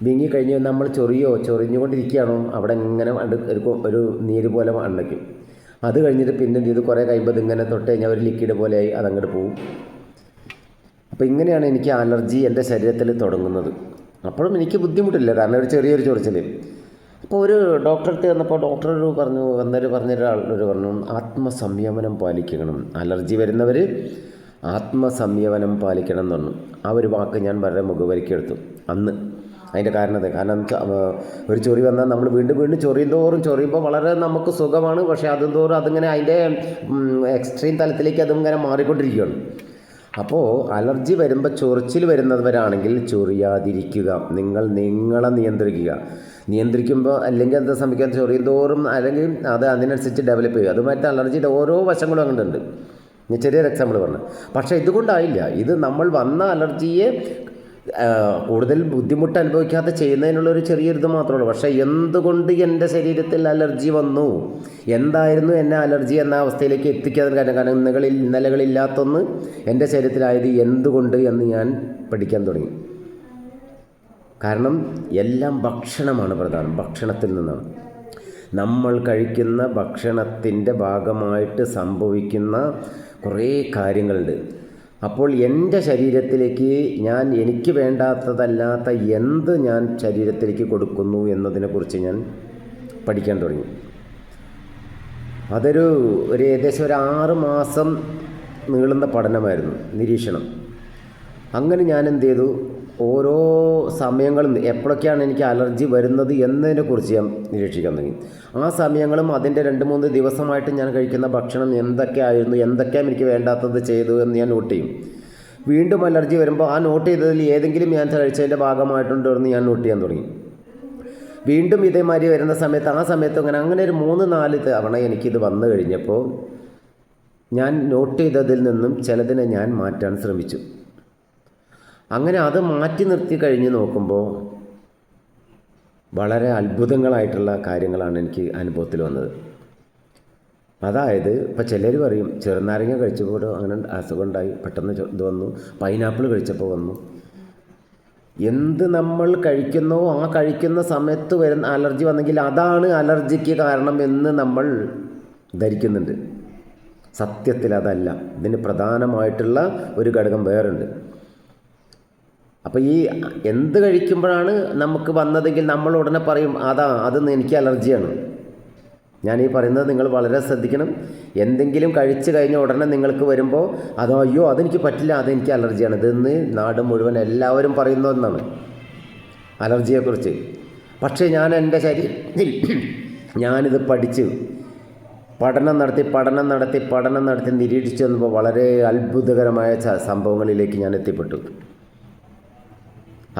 വീങ്ങിക്കഴിഞ്ഞ് നമ്മൾ ചൊറിഞ്ഞുകൊണ്ടിരിക്കുകയാണോ അവിടെ ഇങ്ങനെ ഒരു നീര് പോലെ അണ്ണയ്ക്കും. അത് കഴിഞ്ഞിട്ട് പിന്നെ ഇത് കുറേ കഴിയുമ്പോൾ ഇങ്ങനെ തൊട്ട് കഴിഞ്ഞാൽ ഒരു ലിക്വിഡ് പോലെയായി അതങ്ങോട്ട് പോവും. അപ്പോൾ ഇങ്ങനെയാണ് എനിക്ക് അലർജി എൻ്റെ ശരീരത്തിൽ തുടങ്ങുന്നത്. അപ്പോഴും എനിക്ക് ബുദ്ധിമുട്ടില്ല, കാരണം ഒരു ചെറിയൊരു ചൊറിച്ചിൽ. അപ്പോൾ ഒരു ഡോക്ടറെ വന്നപ്പോൾ ഡോക്ടർ പറഞ്ഞു ആത്മസംയമനം പാലിക്കണം. അലർജി വരുന്നവർ ആത്മസംയമനം പാലിക്കണം എന്ന് പറഞ്ഞു. ആ ഒരു വാക്ക് ഞാൻ വളരെ മുഖവരിക്കെടുത്തു അന്ന്. അതിൻ്റെ കാരണം ഒരു ചൊറി വന്നാൽ നമ്മൾ വീണ്ടും ചൊറിയുമ്പോൾ വളരെ നമുക്ക് സുഖമാണ്. പക്ഷേ അതും അതിങ്ങനെ അതിൻ്റെ എക്സ്ട്രീം തലത്തിലേക്ക് അതിങ്ങനെ മാറിക്കൊണ്ടിരിക്കുകയാണ്. അപ്പോൾ അലർജി വരുമ്പോൾ ചൊറിച്ചിൽ വരുന്നവരാണെങ്കിൽ ചൊറിയാതിരിക്കുക. നിങ്ങളെ നിയന്ത്രിക്കുമ്പോൾ അല്ലെങ്കിൽ എന്താ സംഭവിക്കാൻ, ചൊറിയുന്തോറും അല്ലെങ്കിൽ അത് അതിനനുസരിച്ച് ഡെവലപ്പ് ചെയ്യും. അതുമായിട്ട് അലർജിയുടെ ഓരോ വശങ്ങളും അങ്ങോട്ടുണ്ട്. ഞാൻ ചെറിയൊരു എക്സാമ്പിൾ പറഞ്ഞു. പക്ഷേ ഇതുകൊണ്ടായില്ല. ഇത് നമ്മൾ വന്ന അലർജിയെ കൂടുതൽ ബുദ്ധിമുട്ട് അനുഭവിക്കാതെ ചെയ്യുന്നതിനുള്ളൊരു ചെറിയൊരിത് മാത്രമേ ഉള്ളൂ. പക്ഷേ എന്തുകൊണ്ട് എൻ്റെ ശരീരത്തിൽ അലർജി വന്നു, എന്തായിരുന്നു എന്നെ അലർജി എന്ന അവസ്ഥയിലേക്ക് എത്തിക്കാതെ കാരണം ഇന്നലകളില്ലാത്തൊന്ന് എൻ്റെ ശരീരത്തിലായത് എന്തുകൊണ്ട് എന്ന് ഞാൻ പഠിക്കാൻ തുടങ്ങി. കാരണം എല്ലാം ഭക്ഷണമാണ് പ്രധാനം. ഭക്ഷണത്തിൽ നിന്നാണ് നമ്മൾ കഴിക്കുന്ന ഭക്ഷണത്തിൻ്റെ ഭാഗമായിട്ട് സംഭവിക്കുന്ന കുറേ കാര്യങ്ങളുണ്ട്. അപ്പോൾ എൻ്റെ ശരീരത്തിലേക്ക് എനിക്ക് വേണ്ടാത്തതല്ലാത്ത എന്ത് ഞാൻ ശരീരത്തിലേക്ക് കൊടുക്കുന്നു എന്നതിനെക്കുറിച്ച് ഞാൻ പഠിക്കാൻ തുടങ്ങി. അതൊരു ഏകദേശം 6 മാസം നീളുന്ന പഠനമായിരുന്നു, നിരീക്ഷണം. അങ്ങനെ ഞാൻ എന്ത് ചെയ്തു, ഓരോ സമയങ്ങളും എപ്പോഴൊക്കെയാണ് എനിക്ക് അലർജി വരുന്നത് എന്നതിനെക്കുറിച്ച് ഞാൻ നിരീക്ഷിക്കാൻ തുടങ്ങി. ആ സമയങ്ങളും അതിൻ്റെ 2-3 ദിവസമായിട്ട് ഞാൻ കഴിക്കുന്ന ഭക്ഷണം എന്തൊക്കെയായിരുന്നു, എന്തൊക്കെയാണ് എനിക്ക് വേണ്ടാത്തത് ചെയ്തു എന്ന് ഞാൻ നോട്ട് ചെയ്യും. വീണ്ടും അലർജി വരുമ്പോൾ ആ നോട്ട് ചെയ്തതിൽ ഏതെങ്കിലും ഞാൻ കഴിച്ചതിൻ്റെ ഭാഗമായിട്ടുണ്ടോ എന്ന് ഞാൻ നോട്ട് ചെയ്യാൻ തുടങ്ങി. വീണ്ടും ഇതേമാതിരി വരുന്ന സമയത്ത് ആ സമയത്ത് അങ്ങനെ ഒരു 3-4 തവണ എനിക്കിത് വന്നു കഴിഞ്ഞപ്പോൾ ഞാൻ നോട്ട് ചെയ്തതിൽ നിന്നും ചിലതിനെ ഞാൻ മാറ്റാൻ ശ്രമിച്ചു. അങ്ങനെ അത് മാറ്റി നിർത്തി കഴിഞ്ഞ് നോക്കുമ്പോൾ വളരെ അത്ഭുതങ്ങളായിട്ടുള്ള കാര്യങ്ങളാണ് എനിക്ക് അനുഭവത്തിൽ വന്നത്. അതായത് ഇപ്പോൾ ചിലർ പറയും ചെറുനാരങ്ങ കഴിച്ചപ്പോൾ അങ്ങനെ അസുഖം ഉണ്ടായി, പെട്ടെന്ന് ഇത് വന്നു, പൈനാപ്പിൾ കഴിച്ചപ്പോൾ വന്നു. എന്ത് നമ്മൾ കഴിക്കുന്നോ ആ കഴിക്കുന്ന സമയത്ത് വരുന്ന അലർജി വന്നെങ്കിൽ അതാണ് അലർജിക്ക് കാരണം എന്ന് നമ്മൾ ധരിക്കുന്നുണ്ട്. സത്യത്തിൽ അതല്ല. ഇതിന് പ്രധാനമായിട്ടുള്ള ഒരു ഘടകം വേറുണ്ട്. അപ്പോൾ ഈ എന്ത് കഴിക്കുമ്പോഴാണ് നമുക്ക് വന്നതെങ്കിൽ നമ്മൾ ഉടനെ പറയും അത് എനിക്ക് അലർജിയാണ്. ഞാൻ ഈ പറയുന്നത് നിങ്ങൾ വളരെ ശ്രദ്ധിക്കണം. എന്തെങ്കിലും കഴിച്ചു കഴിഞ്ഞ ഉടനെ നിങ്ങൾക്ക് വരുമ്പോൾ അയ്യോ അതെനിക്ക് പറ്റില്ല, അതെനിക്ക് അലർജിയാണ്. ഇതെന്ന് നാട് മുഴുവൻ എല്ലാവരും പറയുന്ന ഒന്നാണ് അലർജിയെക്കുറിച്ച്. പക്ഷേ ഞാൻ എൻ്റെ ശരീരത്തിൽ ഞാനിത് പഠിച്ച് പഠനം നടത്തി നിരീക്ഷിച്ചു വന്നപ്പോൾ വളരെ അത്ഭുതകരമായ സംഭവങ്ങളിലേക്ക് ഞാൻ എത്തിപ്പെട്ടു.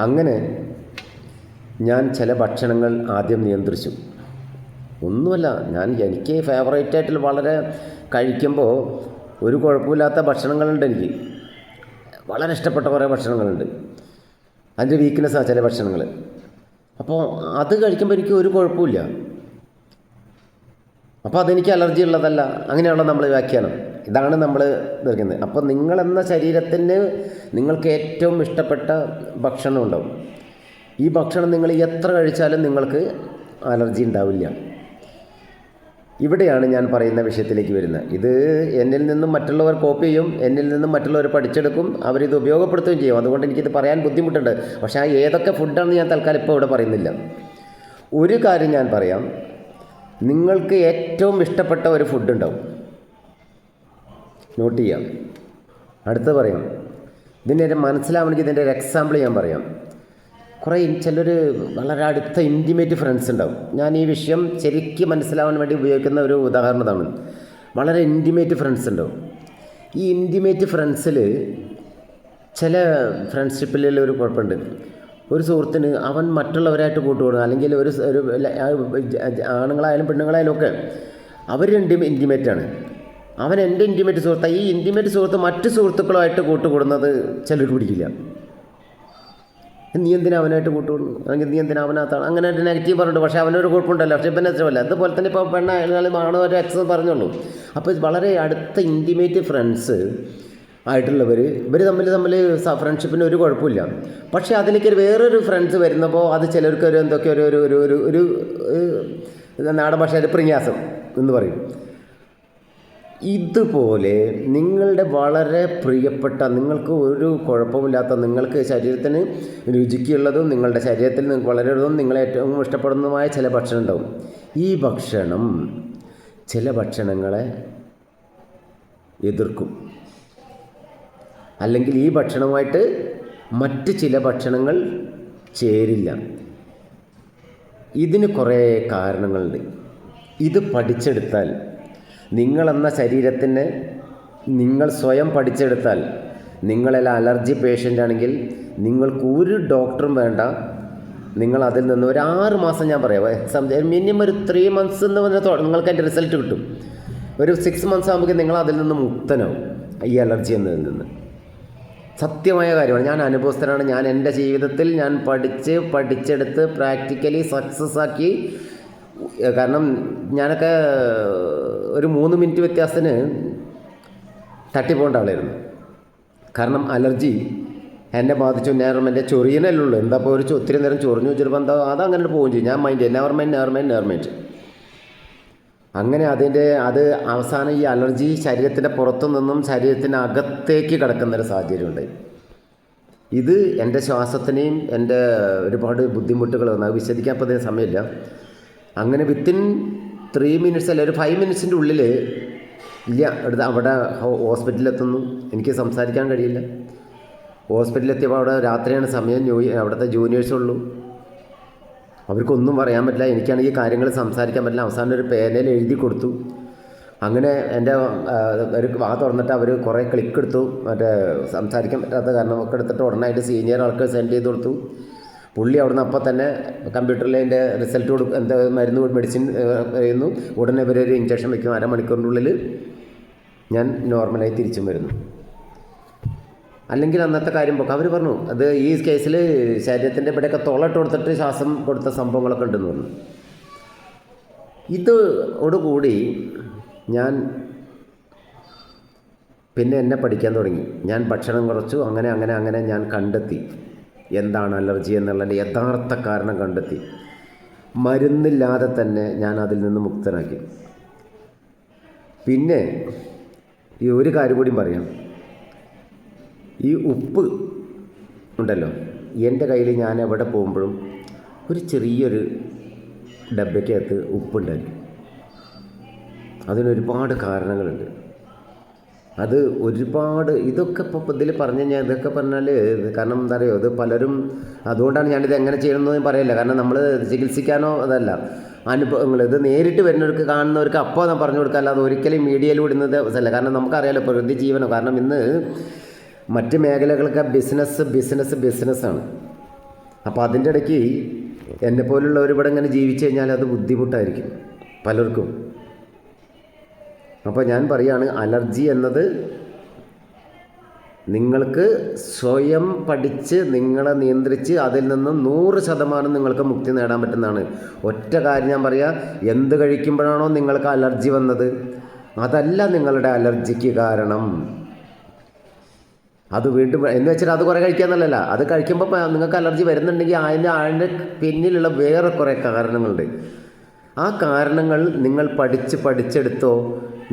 അങ്ങനെ ഞാൻ ചില ഭക്ഷണങ്ങൾ ആദ്യം നിയന്ത്രിച്ചു. ഒന്നുമല്ല, എനിക്ക് ഫേവറേറ്റായിട്ട് വളരെ കഴിക്കുമ്പോൾ ഒരു കുഴപ്പമില്ലാത്ത ഭക്ഷണങ്ങളുണ്ട്. എനിക്ക് വളരെ ഇഷ്ടപ്പെട്ട കുറേ ഭക്ഷണങ്ങളുണ്ട്. അതിൻ്റെ വീക്ക്നെസ്സാണ് ചില ഭക്ഷണങ്ങൾ. അപ്പോൾ അത് കഴിക്കുമ്പോൾ എനിക്ക് ഒരു കുഴപ്പമില്ല. അപ്പോൾ അതെനിക്ക് അലർജി ഉള്ളതല്ല, അങ്ങനെയുള്ള നമ്മൾ വ്യാഖ്യാനം. ഇതാണ് നമ്മൾ നിൽക്കുന്നത്. അപ്പോൾ നിങ്ങളെന്ന ശരീരത്തിന് നിങ്ങൾക്ക് ഏറ്റവും ഇഷ്ടപ്പെട്ട ഭക്ഷണം ഉണ്ടാവും. ഈ ഭക്ഷണം നിങ്ങൾ എത്ര കഴിച്ചാലും നിങ്ങൾക്ക് അലർജി ഉണ്ടാവില്ല. ഇവിടെയാണ് ഞാൻ പറയുന്ന വിഷയത്തിലേക്ക് വരുന്നത്. ഇത് എന്നിൽ നിന്നും മറ്റുള്ളവർ കോപ്പി ചെയ്യും, എന്നിൽ നിന്നും മറ്റുള്ളവർ പഠിച്ചെടുക്കും, അവരിത് ഉപയോഗപ്പെടുത്തുകയും ചെയ്യും. അതുകൊണ്ട് എനിക്കിത് പറയാൻ ബുദ്ധിമുട്ടുണ്ട്. പക്ഷേ ആ ഏതൊക്കെ ഫുഡാണെന്ന് ഞാൻ തൽക്കാലം ഇപ്പോൾ ഇവിടെ പറയുന്നില്ല. ഒരു കാര്യം ഞാൻ പറയാം, നിങ്ങൾക്ക് ഏറ്റവും ഇഷ്ടപ്പെട്ട ഒരു ഫുഡ് ഉണ്ടാവും, നോട്ട് ചെയ്യാം. അടുത്ത് പറയാം. ഇതിൻ്റെ മനസ്സിലാവണമെങ്കിൽ ഇതിൻ്റെ ഒരു എക്സാമ്പിൾ ഞാൻ പറയാം. ചിലർ വളരെ അടുത്ത ഇൻറ്റിമേറ്റ് ഫ്രണ്ട്സ് ഉണ്ടാവും. ഞാൻ ഈ വിഷയം ശരിക്കും മനസ്സിലാവാൻ വേണ്ടി ഉപയോഗിക്കുന്ന ഒരു ഉദാഹരണമാണ്. വളരെ ഇൻറ്റിമേറ്റ് ഫ്രണ്ട്സ് ഉണ്ടാവും. ഈ ഇൻറ്റിമേറ്റ് ഫ്രണ്ട്സിൽ ചില ഫ്രണ്ട്ഷിപ്പിലുള്ള ഒരു കുഴപ്പമുണ്ട്. ഒരു സുഹൃത്തിന് അവൻ മറ്റുള്ളവരായിട്ട് കൂട്ടുകൂടും, അല്ലെങ്കിൽ ഒരു ആണുങ്ങളായാലും പെണ്ണുങ്ങളായാലും ഒക്കെ അവർ ഇൻറ്റിമേറ്റാണ്. അവൻ എൻ്റെ ഇൻറ്റിമേറ്റ് സുഹൃത്താണ്. ഈ ഇൻറ്റിമേറ്റ് സുഹൃത്ത് മറ്റ് സുഹൃത്തുക്കളുമായിട്ട് കൂട്ടുകൂടുന്നത് ചിലർക്ക് പിടിക്കില്ല. നീ എന്തിനാ അവനായിട്ട് കൂട്ടുകൂടുന്നു, അല്ലെങ്കിൽ നീ എന്തിനാ അവനകത്താണ്, അങ്ങനെ ഒരു നെഗറ്റീവ് പറഞ്ഞിട്ട്. പക്ഷേ അവനൊരു കുഴപ്പമുണ്ടല്ലോ, പക്ഷേ ഇപ്പം ഇഷ്ടമല്ല. അതുപോലെ തന്നെ ഇപ്പോൾ പെണ്ണായാലും ആണോ ഒരു എക്സ് പറഞ്ഞുള്ളൂ. അപ്പോൾ വളരെ അടുത്ത ഇൻറ്റിമേറ്റ് ഫ്രണ്ട്സ് ആയിട്ടുള്ളവർ ഇവർ തമ്മിൽ ഫ്രണ്ട്ഷിപ്പിന് ഒരു കുഴപ്പമില്ല. പക്ഷേ അതിലേക്ക് വേറൊരു ഫ്രണ്ട്സ് വരുന്നപ്പോൾ അത് ചിലർക്ക് ഒരു എന്തൊക്കെ ഒരു നാടൻ ഭാഷയിൽ പ്രയാസം എന്ന് പറയും. ഇതുപോലെ നിങ്ങളുടെ വളരെ പ്രിയപ്പെട്ട, നിങ്ങൾക്ക് ഒരു കുഴപ്പമില്ലാത്ത, നിങ്ങൾക്ക് ശരീരത്തിന് രുചിക്കുള്ളതും നിങ്ങളുടെ ശരീരത്തിൽ നിങ്ങൾക്ക് വളരെയുള്ളതും നിങ്ങളെ ഏറ്റവും ഇഷ്ടപ്പെടുന്നതുമായ ചില ഭക്ഷണം ഉണ്ടാവും. ഈ ഭക്ഷണം ചില ഭക്ഷണങ്ങളെ എതിർക്കും, അല്ലെങ്കിൽ ഈ ഭക്ഷണവുമായിട്ട് മറ്റ് ചില ഭക്ഷണങ്ങൾ ചേരില്ല. ഇതിന് കുറേ കാരണങ്ങളുണ്ട്. ഇത് പഠിച്ചെടുത്താൽ, നിങ്ങളെന്ന ശരീരത്തിന് നിങ്ങൾ സ്വയം പഠിച്ചെടുത്താൽ, നിങ്ങളെല്ലാം അലർജി പേഷ്യൻ്റ് ആണെങ്കിൽ നിങ്ങൾക്ക് ഒരു ഡോക്ടറും വേണ്ട. നിങ്ങൾ അതിൽ നിന്ന് ഒരു 6 മാസം, ഞാൻ പറയാം, മിനിമം ഒരു 3 months എന്ന് പറഞ്ഞാൽ നിങ്ങൾക്ക് അതിൻ്റെ റിസൾട്ട് കിട്ടും. ഒരു 6 months ആകുമ്പോൾ നിങ്ങൾ അതിൽ നിന്ന് മുക്തനാവും, ഈ അലർജി എന്നതിൽ നിന്ന്. സത്യമായ കാര്യമാണ്. ഞാൻ അനുഭവസ്ഥനാണ്. ഞാൻ എൻ്റെ ജീവിതത്തിൽ ഞാൻ പഠിച്ചെടുത്ത് പ്രാക്ടിക്കലി സക്സസ് ആക്കി. കാരണം ഞാനൊക്കെ ഒരു 3 മിനിറ്റ് വ്യത്യാസത്തിന് തട്ടിപ്പോകേണ്ട ആളായിരുന്നു. കാരണം അലർജി എന്നെ ബാധിച്ചു. നേരം എൻ്റെ ചൊറിയനല്ലുള്ളൂ. എന്താ ഇപ്പോൾ ഒത്തിരി നേരം ചൊറിഞ്ഞു ചിലപ്പോൾ അതങ്ങനെ പോവുകയും ചെയ്യും. ഞാൻ മൈൻഡ് നെവർ മൈൻഡ്. അങ്ങനെ അത് അവസാനം ഈ അലർജി ശരീരത്തിൻ്റെ പുറത്തു നിന്നും ശരീരത്തിൻ്റെ അകത്തേക്ക് കിടക്കുന്നൊരു സാഹചര്യമുണ്ട്. ഇത് എൻ്റെ ശ്വാസത്തിനെയും എൻ്റെ ഒരുപാട് ബുദ്ധിമുട്ടുകൾ വന്നു. അത് വിശദിക്കാൻ ഇപ്പോൾ അതിന് സമയമില്ല. അങ്ങനെ വിത്തിൻ 3 മിനിറ്റ്സ് അല്ല, ഒരു 5 മിനിറ്റ്സിൻ്റെ ഉള്ളിൽ ഇല്ല അവിടെ ഹോസ്പിറ്റലിലെത്തുന്നു. എനിക്ക് സംസാരിക്കാൻ കഴിയില്ല. ഹോസ്പിറ്റലിലെത്തിയപ്പോൾ അവിടെ രാത്രിയാണ് സമയം. അവിടുത്തെ ജൂനിയേഴ്സുള്ളൂ. അവർക്കൊന്നും പറയാൻ പറ്റില്ല. എനിക്കാണെങ്കിൽ കാര്യങ്ങൾ സംസാരിക്കാൻ പറ്റില്ല. അവസാനം ഒരു പേനയിൽ എഴുതി കൊടുത്തു. അങ്ങനെ എൻ്റെ ഒരു വാ തുറന്നിട്ട് അവർ കുറേ ക്ലിക്ക് എടുത്തു. മറ്റേ സംസാരിക്കാൻ പറ്റാത്ത കാരണം ഒക്കെ എടുത്തിട്ട് ഉടനായിട്ട് സീനിയർ ആൾക്ക് സെൻഡ് ചെയ്ത് കൊടുത്തു. പുള്ളി അവിടുന്ന് അപ്പം തന്നെ കമ്പ്യൂട്ടറിൽ അതിൻ്റെ റിസൾട്ട് കൊടുക്കും, എന്താ മരുന്ന് മെഡിസിൻ ചെയ്യുന്നു. ഉടനെ ഇവരൊരു ഇഞ്ചക്ഷൻ വയ്ക്കും. അരമണിക്കൂറിൻ്റെ ഉള്ളിൽ ഞാൻ നോർമലായി തിരിച്ചും വരുന്നു. അല്ലെങ്കിൽ അന്നത്തെ കാര്യം പോക്കാം. അവർ പറഞ്ഞു അത് ഈ കേസിൽ ശരീരത്തിൻ്റെ ഇവിടെയൊക്കെ തൊളട്ട് കൊടുത്തിട്ട് ശ്വാസം കൊടുത്ത സംഭവങ്ങളൊക്കെ ഉണ്ടെന്ന് പറഞ്ഞു. ഇതോടുകൂടി ഞാൻ പിന്നെ എന്നെ പഠിക്കാൻ തുടങ്ങി. ഞാൻ ഭക്ഷണം കുറച്ചു. അങ്ങനെ ഞാൻ കണ്ടെത്തി എന്താണ് അലർജി എന്നുള്ളതിൻ്റെ യഥാർത്ഥ കാരണം കണ്ടെത്തി. മരുന്നില്ലാതെ തന്നെ ഞാൻ അതിൽ നിന്ന് മുക്തനാക്കി. പിന്നെ ഈ ഒരു കാര്യം കൂടി പറയാം. ഈ ഉപ്പ് ഉണ്ടല്ലോ, എൻ്റെ കയ്യിൽ ഞാൻ എവിടെ പോകുമ്പോഴും ഒരു ചെറിയൊരു ഡബ്ബയ്ക്കകത്ത് ഉപ്പുണ്ടായിരുന്നു. അതിനൊരുപാട് കാരണങ്ങളുണ്ട്. അത് ഒരുപാട് ഇതൊക്കെ ഇപ്പോൾ ഇതിൽ പറഞ്ഞു കഴിഞ്ഞാൽ ഇതൊക്കെ പറഞ്ഞാൽ കാരണം എന്താ പറയുക, ഇത് പലരും അതുകൊണ്ടാണ് ഞാനിത് എങ്ങനെ ചെയ്യണമെന്ന് പറയില്ല. കാരണം നമ്മൾ ചികിത്സിക്കാനോ അതല്ല, അനുഭവങ്ങൾ ഇത് നേരിട്ട് വരുന്നവർക്ക് കാണുന്നവർക്ക് അപ്പോൾ ഞാൻ പറഞ്ഞു കൊടുക്കുക. അല്ലാതെ ഒരിക്കലും മീഡിയയിൽ വിടുന്നത് അല്ല. കാരണം നമുക്കറിയാലോ പ്രകൃതി ജീവനോ. കാരണം ഇന്ന് മറ്റ് മേഖലകളൊക്കെ ബിസിനസ്സാണ്. അപ്പോൾ അതിൻ്റെ ഇടയ്ക്ക് എന്നെപ്പോലുള്ളവർ ഇവിടെ ഇങ്ങനെ ജീവിച്ചു കഴിഞ്ഞാൽ അത് ബുദ്ധിമുട്ടായിരിക്കും പലർക്കും. അപ്പോൾ ഞാൻ പറയുകയാണ്, അലർജി എന്നത് നിങ്ങൾക്ക് സ്വയം പഠിച്ച് നിങ്ങളെ നിയന്ത്രിച്ച് അതിൽ നിന്നും 100% നിങ്ങൾക്ക് മുക്തി നേടാൻ പറ്റുന്നതാണ്. ഒറ്റ കാര്യം ഞാൻ പറയാം, എന്ത് കഴിക്കുമ്പോഴാണോ നിങ്ങൾക്ക് അലർജി വന്നത് അതല്ല നിങ്ങളുടെ അലർജിക്ക് കാരണം. അത് വീണ്ടും എന്ന് വെച്ചാൽ അത് കുറേ കഴിക്കാമെന്നല്ല, അത് കഴിക്കുമ്പോൾ നിങ്ങൾക്ക് അലർജി വരുന്നുണ്ടെങ്കിൽ അതിൻ്റെ പിന്നിലുള്ള വേറെ കുറേ കാരണങ്ങളുണ്ട്. ആ കാരണങ്ങൾ നിങ്ങൾ പഠിച്ചെടുത്തോ,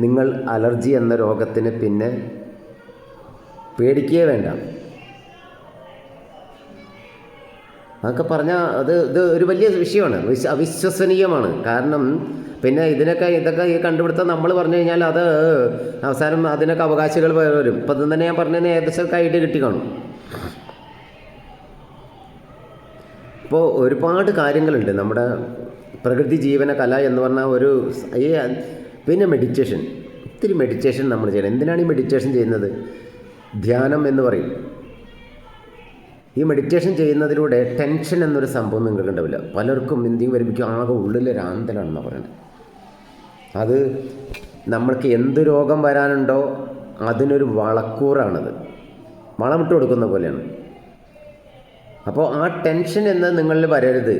നിങ്ങൾ അലർജി എന്ന രോഗത്തിന് പിന്നെ പേടിക്കുകയേ വേണ്ട. അതൊക്കെ പറഞ്ഞാൽ ഇത് ഒരു വലിയ വിഷയമാണ്, അവിശ്വസനീയമാണ്. കാരണം പിന്നെ ഇതൊക്കെ ഈ കണ്ടുപിടുത്തം നമ്മൾ പറഞ്ഞു കഴിഞ്ഞാൽ അത് അവസാനം അതിനൊക്കെ അവകാശികൾ വരും. ഇപ്പം ഇത് തന്നെ ഞാൻ പറഞ്ഞതിന് ഏകദേശം ഐഡിയ കിട്ടി കാണും. ഇപ്പോൾ ഒരുപാട് കാര്യങ്ങളുണ്ട് നമ്മുടെ പ്രകൃതി ജീവന കല എന്ന് പറഞ്ഞാൽ പിന്നെ മെഡിറ്റേഷൻ. ഒത്തിരി മെഡിറ്റേഷൻ നമ്മൾ ചെയ്യണം. എന്തിനാണ് ഈ മെഡിറ്റേഷൻ ചെയ്യുന്നത്? ധ്യാനം എന്ന് പറയും. ഈ മെഡിറ്റേഷൻ ചെയ്യുന്നതിലൂടെ ടെൻഷൻ എന്നൊരു സംഭവം നിങ്ങൾക്ക് ഉണ്ടാവില്ല. പലർക്കും എന്തെങ്കിലും വരുമ്പോഴേക്കും ആകെ ഉള്ളിലൊരാന്തലാണെന്നാണ് പറയുന്നത്. അത് നമ്മൾക്ക് എന്ത് രോഗം വരാനുണ്ടോ അതിനൊരു വളക്കൂറാണത്, വളമിട്ട് കൊടുക്കുന്ന പോലെയാണ്. അപ്പോൾ ആ ടെൻഷൻ എന്നത് നിങ്ങളിൽ വരരുത്.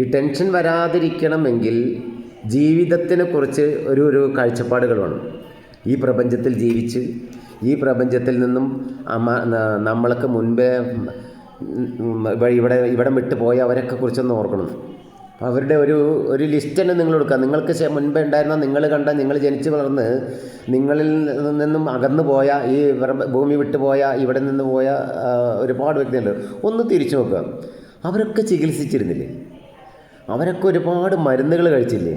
ഈ ടെൻഷൻ വരാതിരിക്കണമെങ്കിൽ ജീവിതത്തിനെക്കുറിച്ച് ഒരു കാഴ്ചപ്പാടുകൾ വേണം. ഈ പ്രപഞ്ചത്തിൽ ജീവിച്ച് ഈ പ്രപഞ്ചത്തിൽ നിന്നും നമ്മൾക്ക് മുൻപേ ഇവിടെ വിട്ടു പോയ അവരൊക്കെ കുറിച്ചൊന്ന് ഓർക്കണം. അവരുടെ ഒരു ലിസ്റ്റ് തന്നെ നിങ്ങൾ എടുക്കുക. നിങ്ങൾക്ക് മുൻപേ ഉണ്ടായിരുന്ന, നിങ്ങൾ കണ്ട, നിങ്ങൾ ജനിച്ച് വളർന്ന് നിങ്ങളിൽ നിന്നും അകന്നു പോയ, ഈ ഭൂമി വിട്ടുപോയ, ഇവിടെ നിന്ന് പോയ ഒരുപാട് വ്യക്തികളുണ്ട്. ഒന്ന് തിരിച്ചു നോക്കുക. അവരൊക്കെ ചികിത്സിച്ചിരുന്നില്ലേ? അവരൊക്കെ ഒരുപാട് മരുന്നുകൾ കഴിച്ചില്ലേ?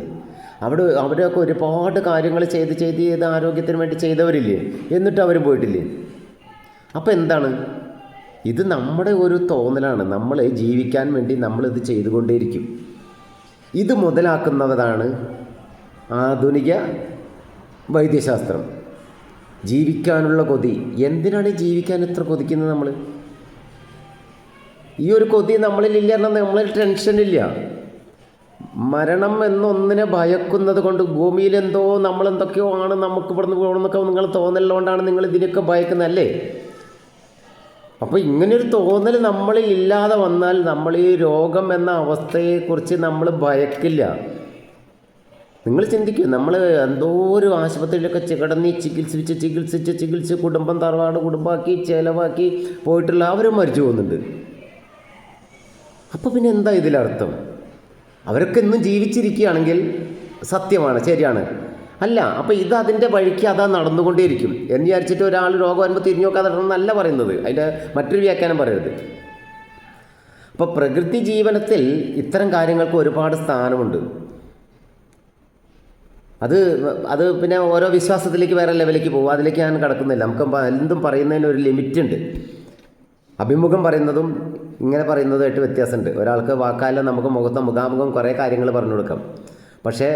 അവരൊക്കെ ഒരുപാട് കാര്യങ്ങൾ ചെയ്ത് ആരോഗ്യത്തിന് വേണ്ടി ചെയ്തവരില്ലേ? എന്നിട്ട് അവർ പോയിട്ടില്ലേ? അപ്പോൾ എന്താണ് ഇത്? നമ്മുടെ ഒരു തോന്നലാണ്. നമ്മൾ ജീവിക്കാൻ വേണ്ടി നമ്മളിത് ചെയ്തുകൊണ്ടേയിരിക്കും. ഇത് മുതലാക്കുന്നതാണ് ആധുനിക വൈദ്യശാസ്ത്രം. ജീവിക്കാനുള്ള കൊതി. എന്തിനാണ് ജീവിക്കാൻ ഇത്ര കൊതിക്കുന്നത് നമ്മൾ? ഈ ഒരു കൊതി നമ്മളിലില്ല എന്നാൽ നമ്മളിൽ ടെൻഷനില്ല. മരണം എന്നൊന്നിനെ ഭയക്കുന്നത് കൊണ്ട്, ഭൂമിയിലെന്തോ നമ്മളെന്തൊക്കെയോ ആണ്, നമുക്ക് ഇവിടുന്ന് പോകണമെന്നൊക്കെ നിങ്ങൾ തോന്നലുകൊണ്ടാണ് നിങ്ങൾ ഇതിനൊക്കെ ഭയക്കുന്നതല്ലേ? അപ്പോൾ ഇങ്ങനെയൊരു തോന്നൽ നമ്മളിൽ ഇല്ലാതെ വന്നാൽ നമ്മൾ ഈ രോഗം എന്ന അവസ്ഥയെക്കുറിച്ച് നമ്മൾ ഭയക്കില്ല. നിങ്ങൾ ചിന്തിക്കൂ, നമ്മൾ എന്തോ ഒരു ആശുപത്രിയിലൊക്കെ കിടന്ന് ചികിത്സിച്ച് കുടുംബം തറവാട് കുടുംബമാക്കി ചിലവാക്കി പോയിട്ടുള്ള അവരും മരിച്ചു പോകുന്നുണ്ട്. അപ്പോൾ പിന്നെ എന്താ ഇതിലർത്ഥം? അവരൊക്കെ ഇന്നും ജീവിച്ചിരിക്കുകയാണെങ്കിൽ സത്യമാണ്, ശരിയാണ്. അല്ല, അപ്പോൾ ഇത് അതിൻ്റെ വഴിക്ക് അതാ നടന്നുകൊണ്ടേയിരിക്കും എന്ന് വിചാരിച്ചിട്ട് ഒരാൾ രോഗം വരുമ്പോൾ തിരിഞ്ഞു നോക്കാതെ നടണമെന്നല്ല പറയുന്നത്. അതിൻ്റെ മറ്റൊരു വ്യാഖ്യാനം പറയരുത്. അപ്പോൾ പ്രകൃതി ജീവനത്തിൽ ഇത്തരം കാര്യങ്ങൾക്ക് ഒരുപാട് സ്ഥാനമുണ്ട്. അത് പിന്നെ ഓരോ വിശ്വാസത്തിലേക്ക് വേറെ ലെവലിലേക്ക് പോകും. അതിലേക്ക് ഞാൻ കടക്കുന്നില്ല. നമുക്ക് എന്തും പറയുന്നതിന് ഒരു ലിമിറ്റ് ഉണ്ട്. അഭിമുഖം പറയുന്നതും ഇങ്ങനെ പറയുന്നതുമായിട്ട് വ്യത്യാസമുണ്ട്. ഒരാൾക്ക് വാക്കാല നമുക്ക് മുഖാമുഖം കുറേ കാര്യങ്ങൾ പറഞ്ഞു കൊടുക്കാം. പക്ഷേ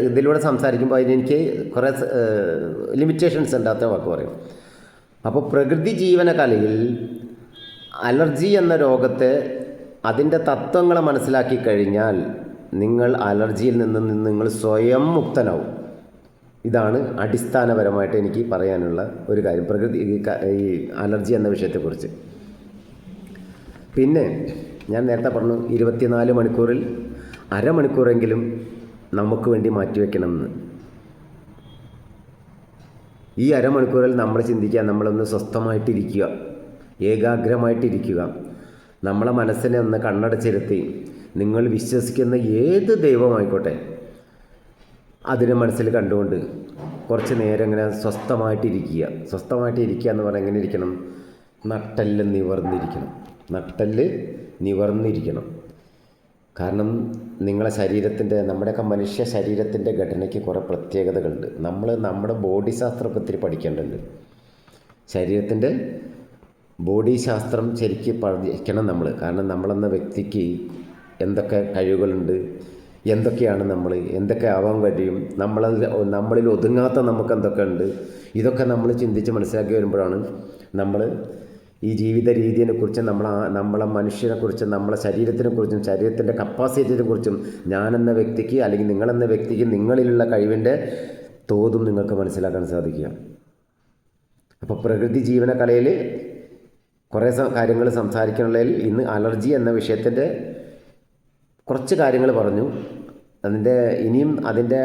ഇതിലൂടെ സംസാരിക്കുമ്പോൾ അതിനെനിക്ക് കുറേ ലിമിറ്റേഷൻസ് ഉണ്ടാത്ത വാക്ക് പറയും. അപ്പോൾ പ്രകൃതി ജീവന കലയിൽ അലർജി എന്ന രോഗത്തെ അതിൻ്റെ തത്വങ്ങളെ മനസ്സിലാക്കി കഴിഞ്ഞാൽ നിങ്ങൾ അലർജിയിൽ നിന്ന് നിങ്ങൾ സ്വയം മുക്തനാവും. ഇതാണ് അടിസ്ഥാനപരമായിട്ട് എനിക്ക് പറയാനുള്ള ഒരു കാര്യം ഈ അലർജി എന്ന വിഷയത്തെക്കുറിച്ച്. പിന്നെ ഞാൻ നേരത്തെ പറഞ്ഞു 24 മണിക്കൂറിൽ അരമണിക്കൂറെങ്കിലും നമുക്ക് വേണ്ടി മാറ്റിവെക്കണമെന്ന്. ഈ അരമണിക്കൂറിൽ നമ്മൾ ചിന്തിക്കുക, നമ്മളൊന്ന് സ്വസ്ഥമായിട്ടിരിക്കുക, ഏകാഗ്രമായിട്ടിരിക്കുക, നമ്മളെ മനസ്സിനെ ഒന്ന് കണ്ണടച്ചിരുത്തി നിങ്ങൾ വിശ്വസിക്കുന്ന ഏത് ദൈവമായിക്കോട്ടെ അതിനെ മനസ്സിൽ കണ്ടുകൊണ്ട് കുറച്ച് നേരം ഇങ്ങനെ സ്വസ്ഥമായിട്ടിരിക്കുക എന്ന് പറഞ്ഞാൽ എങ്ങനെ ഇരിക്കണം? നട്ടെല്ല് നിവർന്നിരിക്കണം. കാരണം നിങ്ങളെ ശരീരത്തിൻ്റെ, നമ്മുടെയൊക്കെ മനുഷ്യ ശരീരത്തിൻ്റെ ഘടനയ്ക്ക് കുറേ പ്രത്യേകതകളുണ്ട്. നമ്മുടെ ബോഡി ശാസ്ത്രമൊക്കെ ഒത്തിരി പഠിക്കേണ്ടതുണ്ട്. ശരീരത്തിൻ്റെ ബോഡി ശാസ്ത്രം ശരിക്കും പഠിക്കണം നമ്മൾ. കാരണം നമ്മളെന്ന വ്യക്തിക്ക് എന്തൊക്കെ കഴിവുകളുണ്ട്, എന്തൊക്കെയാണ് എന്തൊക്കെ ആവാൻ കഴിയും, നമ്മളിൽ ഒതുങ്ങാത്ത നമുക്ക് എന്തൊക്കെ ഉണ്ട്, ഇതൊക്കെ നമ്മൾ ചിന്തിച്ച് മനസ്സിലാക്കി വരുമ്പോഴാണ് നമ്മൾ ഈ ജീവിത രീതിയെക്കുറിച്ചും നമ്മളെ മനുഷ്യനെക്കുറിച്ചും നമ്മളെ ശരീരത്തിനെക്കുറിച്ചും ശരീരത്തിൻ്റെ കപ്പാസിറ്റിയെക്കുറിച്ചും ഞാനെന്ന വ്യക്തിക്ക് അല്ലെങ്കിൽ നിങ്ങളെന്ന വ്യക്തിക്ക് നിങ്ങളിലുള്ള കഴിവിൻ്റെ തോതും നിങ്ങൾക്ക് മനസ്സിലാക്കാൻ സാധിക്കുക. അപ്പോൾ പ്രകൃതി ജീവന കലയിൽ കുറേ കാര്യങ്ങൾ സംസാരിക്കാനുള്ളതിൽ ഇന്ന് അലർജി എന്ന വിഷയത്തിൻ്റെ കുറച്ച് കാര്യങ്ങൾ പറഞ്ഞു. ഇനിയും അതിൻ്റെ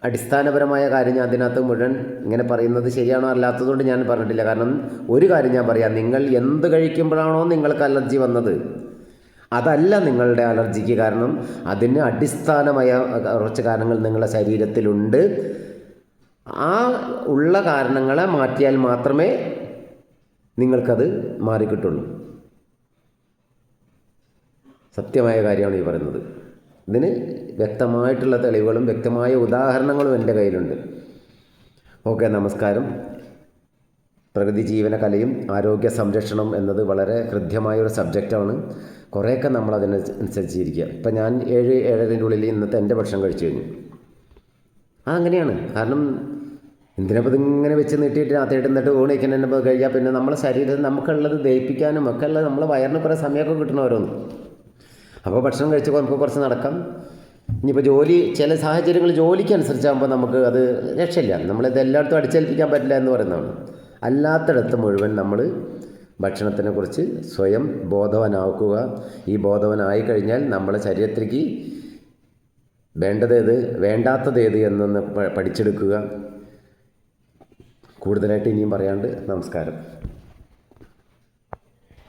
അടിസ്ഥാനപരമായ കാര്യം ഞാൻ അതിനകത്ത് മുഴുവൻ ഇങ്ങനെ പറയുന്നത് ശരിയാണോ അല്ലാത്തതുകൊണ്ട് ഞാൻ പറഞ്ഞിട്ടില്ല. കാരണം ഒരു കാര്യം ഞാൻ പറയാം, നിങ്ങൾ എന്ത് കഴിക്കുമ്പോഴാണോ നിങ്ങൾക്ക് അലർജി വന്നത് അതല്ല നിങ്ങളുടെ അലർജിക്ക് കാരണം. അതിന് അടിസ്ഥാനമായ കുറച്ച് കാരണങ്ങൾ നിങ്ങളുടെ ശരീരത്തിലുണ്ട്. ആ ഉള്ള കാരണങ്ങളെ മാറ്റിയാൽ മാത്രമേ നിങ്ങൾക്കത് മാറിക്കിട്ടുള്ളൂ. സത്യമായ കാര്യമാണ് ഈ പറയുന്നത്. ഇതിന് വ്യക്തമായിട്ടുള്ള തെളിവുകളും വ്യക്തമായ ഉദാഹരണങ്ങളും എൻ്റെ കയ്യിലുണ്ട്. ഓക്കെ, നമസ്കാരം. പ്രകൃതി ജീവന കലയും ആരോഗ്യ സംരക്ഷണം എന്നത് വളരെ ഹൃദ്യമായൊരു സബ്ജക്റ്റാണ്. കുറേയൊക്കെ നമ്മളതിനനുസരിച്ചിരിക്കുക. ഇപ്പം ഞാൻ 7-7:30 ഉള്ളിൽ ഇന്നത്തെ എൻ്റെ ഭക്ഷണം കഴിച്ചു കഴിഞ്ഞു. അതങ്ങനെയാണ്. കാരണം എന്തിനപ്പോൾ ഇതിങ്ങനെ വെച്ച് നീട്ടിയിട്ട് രാത്രിയിട്ട് ഊണിക്കാൻ തന്നെ കഴിയുക. പിന്നെ നമ്മളെ ശരീരത്തിൽ നമുക്കുള്ളത് ദഹിപ്പിക്കാനും ഒക്കെ ഉള്ളത് നമ്മളെ വയറിന് കുറേ സമയമൊക്കെ കിട്ടണം ഓരോന്ന്. അപ്പോൾ ഭക്ഷണം കഴിച്ച് നമുക്ക് കുറച്ച് നടക്കാം. ഇനിയിപ്പോൾ ചില സാഹചര്യങ്ങൾ ജോലിക്കനുസരിച്ചാകുമ്പോൾ നമുക്ക് അത് രക്ഷയില്ല. നമ്മളിത് എല്ലായിടത്തും അടിച്ചേൽപ്പിക്കാൻ പറ്റില്ല എന്ന് പറയുന്നതാണ്. അല്ലാത്തിടത്ത് മുഴുവൻ നമ്മൾ ഭക്ഷണത്തിനെക്കുറിച്ച് സ്വയം ബോധവാനാക്കുക. ഈ ബോധവാനായി കഴിഞ്ഞാൽ നമ്മളെ ശരീരത്തിലേക്ക് വേണ്ടതേത് വേണ്ടാത്തതേത് എന്നൊന്ന് പഠിച്ചെടുക്കുക. കൂടുതലായിട്ട് ഇനിയും പറയാണ്ട്. നമസ്കാരം.